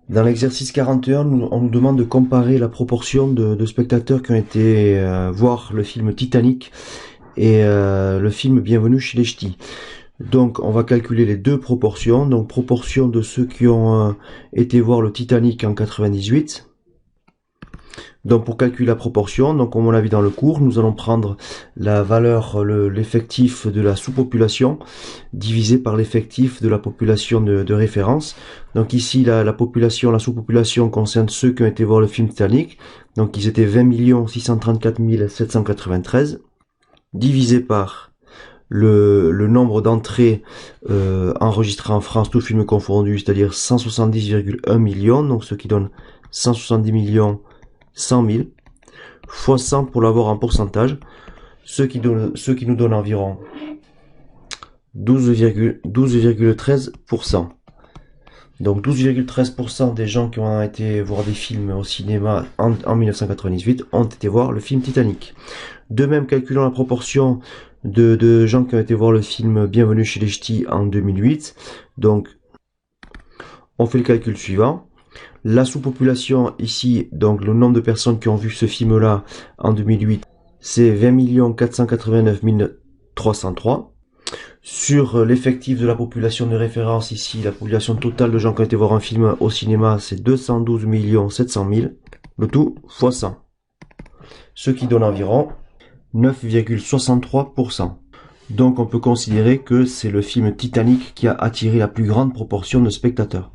Dans l'exercice 41, on nous demande de comparer la proportion de spectateurs qui ont été voir le film Titanic et le film Bienvenue chez les Ch'tis. Donc on va calculer les deux proportions. Donc proportion de ceux qui ont été voir le Titanic en 98. Donc pour calculer la proportion, donc comme on l'a vu dans le cours, nous allons prendre la valeur, l'effectif de la sous-population divisé par l'effectif de la population de référence. Donc ici la population, la sous-population concerne ceux qui ont été voir le film Titanic. Donc ils étaient 20 634 793 divisé par le nombre d'entrées enregistrées en France, tout film confondu, c'est-à-dire 170,1 millions, donc ce qui donne 170 millions 100 000, fois 100 pour l'avoir en pourcentage, ce qui nous donne environ 12,13%. Donc 12,13% des gens qui ont été voir des films au cinéma en 1998 ont été voir le film Titanic. De même, calculons la proportion de gens qui ont été voir le film Bienvenue chez les Ch'tis en 2008. Donc, on fait le calcul suivant. La sous-population ici, donc le nombre de personnes qui ont vu ce film-là en 2008, c'est 20 489 303. Sur l'effectif de la population de référence ici, la population totale de gens qui ont été voir un film au cinéma, c'est 212 700 000. Le tout fois 100. Ce qui donne environ 9,63%. Donc on peut considérer que c'est le film Titanic qui a attiré la plus grande proportion de spectateurs.